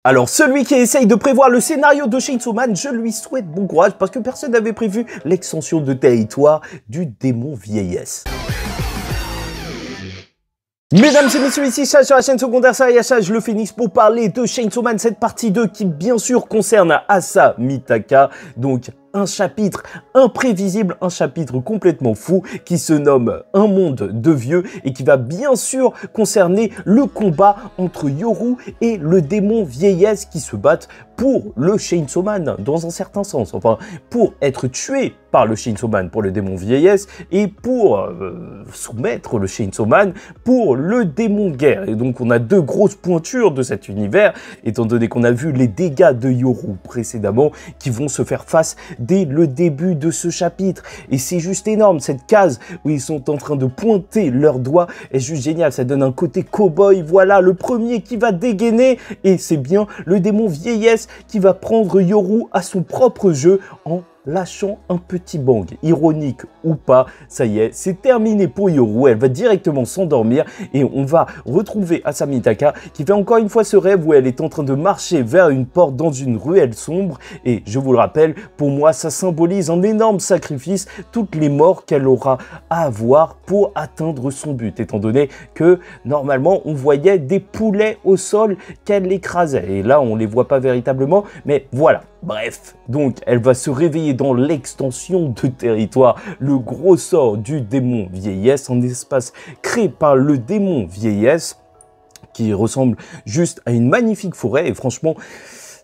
Alors, celui qui essaye de prévoir le scénario de Chainsaw Man, je lui souhaite bon courage parce que personne n'avait prévu l'extension de territoire du démon vieillesse. Mesdames et messieurs, ici Chad sur la chaîne secondaire Chad le Phoenix pour parler de Chainsaw Man, cette partie 2 qui bien sûr concerne Asa Mitaka, donc un chapitre imprévisible, un chapitre complètement fou qui se nomme Un monde de vieux et qui va bien sûr concerner le combat entre Yoru et le démon vieillesse qui se battent pour le Chainsaw Man dans un certain sens, enfin pour être tué par le Chainsaw Man pour le démon vieillesse et pour soumettre le Chainsaw Man pour le démon guerre. Et donc on a deux grosses pointures de cet univers étant donné qu'on a vu les dégâts de Yoru précédemment qui vont se faire face dès le début de ce chapitre. Et c'est juste énorme, cette case où ils sont en train de pointer leurs doigts est juste génial, ça donne un côté cow-boy. Voilà le premier qui va dégainer et c'est bien le démon vieillesse qui va prendre Yoru à son propre jeu en lâchant un petit bang, ironique ou pas, ça y est, c'est terminé pour Yoru, elle va directement s'endormir et on va retrouver Asa Mitaka qui fait encore une fois ce rêve où elle est en train de marcher vers une porte dans une ruelle sombre et je vous le rappelle, pour moi ça symbolise un énorme sacrifice, toutes les morts qu'elle aura à avoir pour atteindre son but, étant donné que normalement on voyait des poulets au sol qu'elle écrasait et là on les voit pas véritablement, mais voilà. Bref, donc elle va se réveiller dans l'extension de territoire, le gros sort du démon vieillesse, un espace créé par le démon vieillesse qui ressemble juste à une magnifique forêt et franchement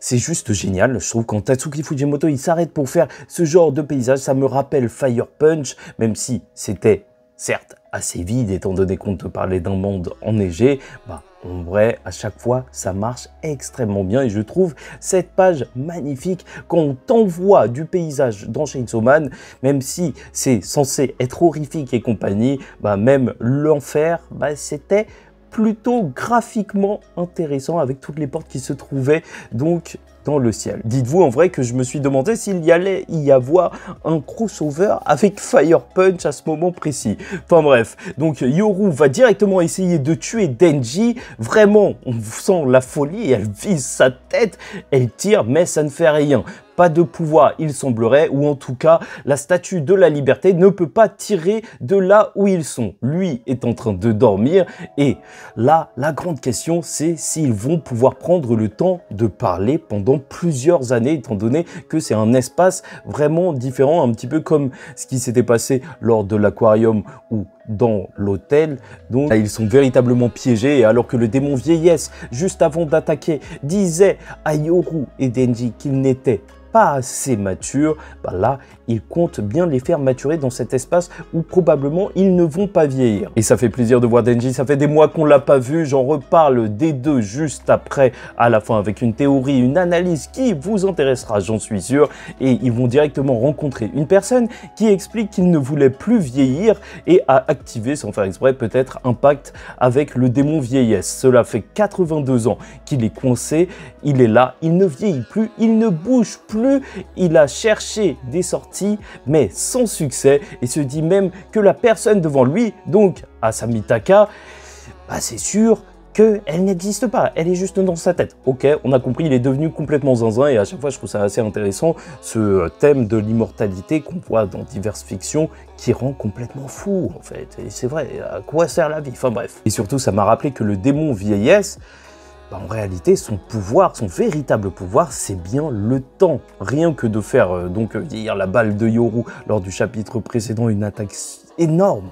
c'est juste génial. Je trouve quand Tatsuki Fujimoto il s'arrête pour faire ce genre de paysage, ça me rappelle Fire Punch, même si c'était certes assez vide étant donné qu'on te parlait d'un monde enneigé, en vrai, à chaque fois, ça marche extrêmement bien et je trouve cette page magnifique quand on t'envoie du paysage dans Chainsaw Man, même si c'est censé être horrifique et compagnie, même l'enfer, c'était plutôt graphiquement intéressant avec toutes les portes qui se trouvaient donc dans le ciel. Dites-vous en vrai que je me suis demandé s'il y allait y avoir un crossover avec Fire Punch à ce moment précis. Enfin bref, donc Yoru va directement essayer de tuer Denji. Vraiment, on sent la folie, elle vise sa tête, elle tire, mais ça ne fait rien. Pas de pouvoir, il semblerait, ou en tout cas, la statue de la liberté ne peut pas tirer de là où ils sont. Lui est en train de dormir et là, la grande question, c'est s'ils vont pouvoir prendre le temps de parler pendant plusieurs années, étant donné que c'est un espace vraiment différent, un petit peu comme ce qui s'était passé lors de l'aquarium ou dans l'hôtel. Donc là, ils sont véritablement piégés et alors que le démon vieillesse, juste avant d'attaquer, disait à Yoru et Denji qu'ils n'étaient pas assez matures, là, il compte bien les faire maturer dans cet espace où probablement ils ne vont pas vieillir. Et ça fait plaisir de voir Denji, ça fait des mois qu'on l'a pas vu, j'en reparle des deux juste après, à la fin, avec une théorie, une analyse qui vous intéressera, j'en suis sûr, et ils vont directement rencontrer une personne qui explique qu'il ne voulait plus vieillir et a activé, sans faire exprès, peut-être un pacte avec le démon vieillesse. Cela fait 82 ans qu'il est coincé, il est là, il ne vieillit plus, il ne bouge plus, il a cherché des sorties mais sans succès et se dit même que la personne devant lui, donc Asa Mitaka, c'est sûr qu'elle n'existe pas, elle est juste dans sa tête. Ok, on a compris, il est devenu complètement zinzin et à chaque fois je trouve ça assez intéressant ce thème de l'immortalité qu'on voit dans diverses fictions qui rend complètement fou en fait. Et c'est vrai, à quoi sert la vie? Enfin bref. Et surtout ça m'a rappelé que le démon vieillesse, en réalité, son pouvoir, son véritable pouvoir, c'est bien le temps. Rien que de faire vieillir la balle de Yoru lors du chapitre précédent, une attaque énorme,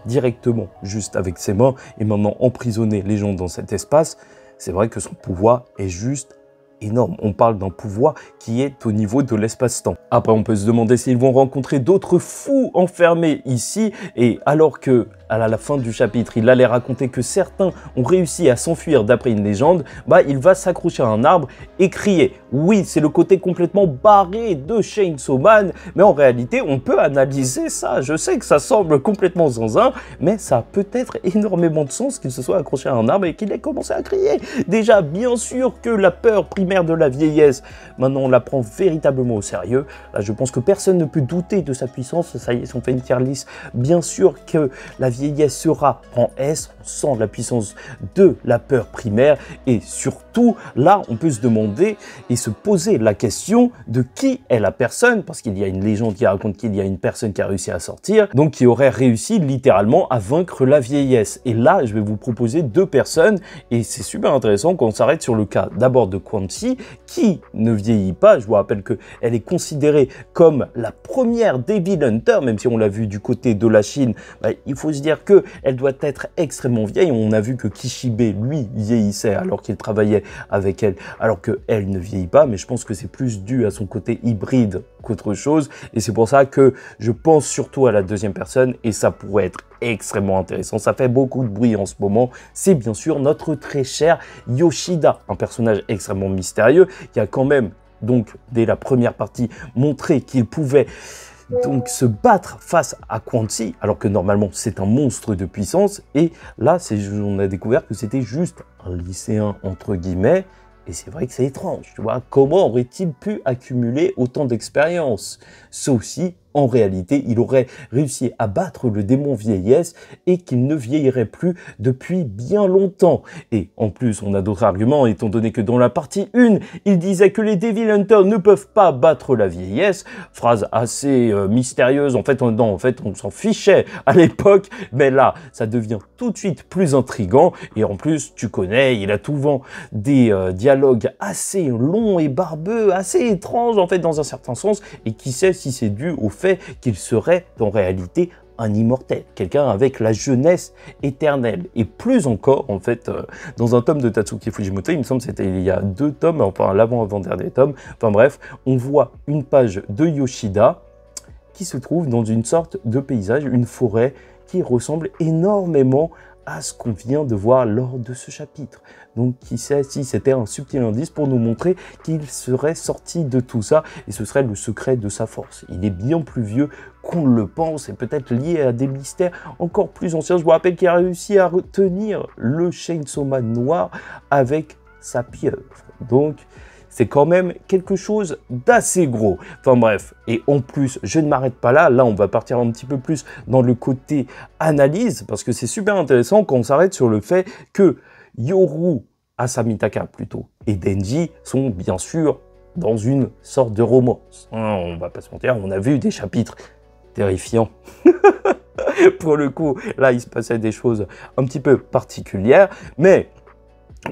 directement, juste avec ses mains, et maintenant emprisonner les gens dans cet espace, c'est vrai que son pouvoir est juste énorme. On parle d'un pouvoir qui est au niveau de l'espace-temps. Après, on peut se demander s'ils vont rencontrer d'autres fous enfermés ici, et alors que à la fin du chapitre, il allait raconter que certains ont réussi à s'enfuir d'après une légende, il va s'accrocher à un arbre et crier. Oui, c'est le côté complètement barré de Chainsaw Man, mais en réalité, on peut analyser ça. Je sais que ça semble complètement zinzin, mais ça a peut-être énormément de sens qu'il se soit accroché à un arbre et qu'il ait commencé à crier. Déjà, bien sûr que la peur primaire de la vieillesse, maintenant on la prend véritablement au sérieux. Là, je pense que personne ne peut douter de sa puissance. Ça y est, si on fait une tier list, bien sûr que la vieillesse sera en S, on sent la puissance de la peur primaire et surtout là on peut se demander et se poser la question de qui est la personne, parce qu'il y a une légende qui raconte qu'il y a une personne qui a réussi à sortir, donc qui aurait réussi littéralement à vaincre la vieillesse. Et là je vais vous proposer deux personnes et c'est super intéressant quand on s'arrête sur le cas d'abord de Quan Chi qui ne vieillit pas. Je vous rappelle qu'elle est considérée comme la première Devil Hunter, même si on l'a vu du côté de la Chine, il faut se dire qu'elle doit être extrêmement vieille. On a vu que Kishibe, lui, vieillissait alors qu'il travaillait avec elle, alors qu'elle ne vieillit pas, mais je pense que c'est plus dû à son côté hybride qu'autre chose, et c'est pour ça que je pense surtout à la deuxième personne, et ça pourrait être extrêmement intéressant. Ça fait beaucoup de bruit en ce moment. C'est bien sûr notre très cher Yoshida, un personnage extrêmement mystérieux qui a quand même, donc dès la première partie, montré qu'il pouvait donc se battre face à Quan Chi, alors que normalement c'est un monstre de puissance, et là on a découvert que c'était juste un lycéen entre guillemets, et c'est vrai que c'est étrange, tu vois, comment aurait-il pu accumuler autant d'expérience? Sauf si, en réalité, il aurait réussi à battre le démon vieillesse et qu'il ne vieillirait plus depuis bien longtemps. Et en plus, on a d'autres arguments, étant donné que dans la partie 1, il disait que les Devil Hunters ne peuvent pas battre la vieillesse. Phrase assez mystérieuse, en fait, on s'en fichait à l'époque, mais là, ça devient tout de suite plus intriguant. Et en plus, tu connais, il a souvent des dialogues assez longs et barbeux, assez étranges, en fait, dans un certain sens, et qui sait si c'est dû au fait qu'il serait en réalité un immortel, quelqu'un avec la jeunesse éternelle. Et plus encore, en fait, dans un tome de Tatsuki Fujimoto, il me semble que c'était il y a 2 tomes, enfin l'avant-avant-dernier tome, enfin bref, on voit une page de Yoshida qui se trouve dans une sorte de paysage, une forêt qui ressemble énormément à ce qu'on vient de voir lors de ce chapitre. Donc qui sait si c'était un subtil indice pour nous montrer qu'il serait sorti de tout ça et ce serait le secret de sa force. Il est bien plus vieux qu'on le pense et peut-être lié à des mystères encore plus anciens. Je vous rappelle qu'il a réussi à retenir le Chainsaw Man noir avec sa pieuvre. Donc c'est quand même quelque chose d'assez gros. Enfin bref, et en plus, je ne m'arrête pas là. Là, on va partir un petit peu plus dans le côté analyse, parce que c'est super intéressant quand on s'arrête sur le fait que Yoru, Asamitaka plutôt, et Denji sont bien sûr dans une sorte de romance. On va pas se mentir, on a vu des chapitres terrifiants. Pour le coup, là, il se passait des choses un petit peu particulières, mais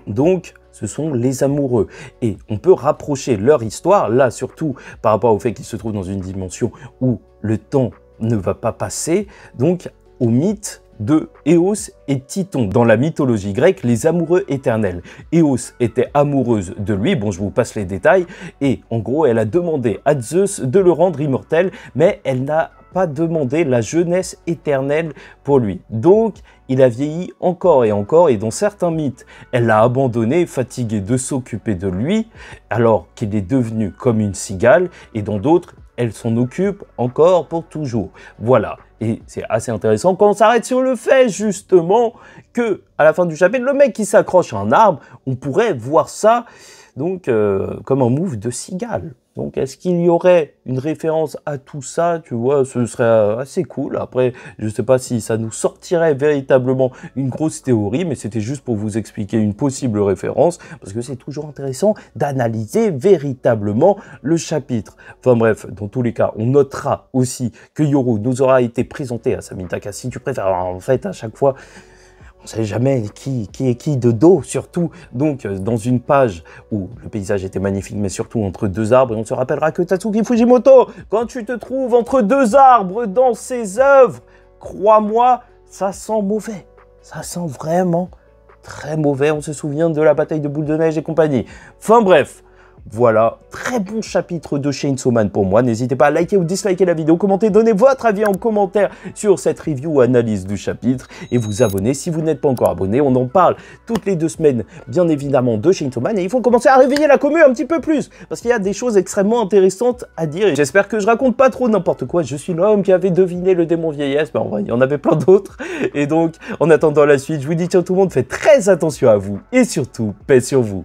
donc ce sont les amoureux. Et on peut rapprocher leur histoire, là surtout par rapport au fait qu'ils se trouvent dans une dimension où le temps ne va pas passer, donc au mythe de Eos et Titon. Dans la mythologie grecque, les amoureux éternels. Eos était amoureuse de lui, bon je vous passe les détails, et en gros elle a demandé à Zeus de le rendre immortel, mais elle n'a pas demandé la jeunesse éternelle pour lui. Donc, il a vieilli encore et encore, et dans certains mythes, elle l'a abandonné, fatiguée de s'occuper de lui, alors qu'il est devenu comme une cigale, et dans d'autres, elle s'en occupe encore pour toujours. Voilà. Et c'est assez intéressant quand on s'arrête sur le fait, justement, que à la fin du chapitre, le mec qui s'accroche à un arbre, on pourrait voir ça donc comme un move de cigale. Donc, est-ce qu'il y aurait une référence à tout ça? Tu vois, ce serait assez cool. Après, je ne sais pas si ça nous sortirait véritablement une grosse théorie, mais c'était juste pour vous expliquer une possible référence, parce que c'est toujours intéressant d'analyser véritablement le chapitre. Enfin bref, dans tous les cas, on notera aussi que Yoru nous aura été présenté à Asamitaka, si tu préfères. Alors, en fait, à chaque fois, on ne sait jamais qui est qui de dos, surtout. Donc, dans une page où le paysage était magnifique, mais surtout entre 2 arbres, et on se rappellera que Tatsuki Fujimoto, quand tu te trouves entre 2 arbres dans ses œuvres, crois-moi, ça sent mauvais. Ça sent vraiment très mauvais. On se souvient de la bataille de Boule de Neige et compagnie. Enfin bref. Voilà, très bon chapitre de Chainsaw Man pour moi. N'hésitez pas à liker ou disliker la vidéo, commenter, donner votre avis en commentaire sur cette review ou analyse du chapitre et vous abonner si vous n'êtes pas encore abonné. On en parle toutes les 2 semaines, bien évidemment, de Chainsaw Man et il faut commencer à réveiller la commu un petit peu plus parce qu'il y a des choses extrêmement intéressantes à dire. J'espère que je raconte pas trop n'importe quoi. Je suis l'homme qui avait deviné le démon vieillesse, mais en vrai, il y en avait plein d'autres. Et donc, en attendant la suite, je vous dis ciao tout le monde, faites très attention à vous et surtout, paix sur vous.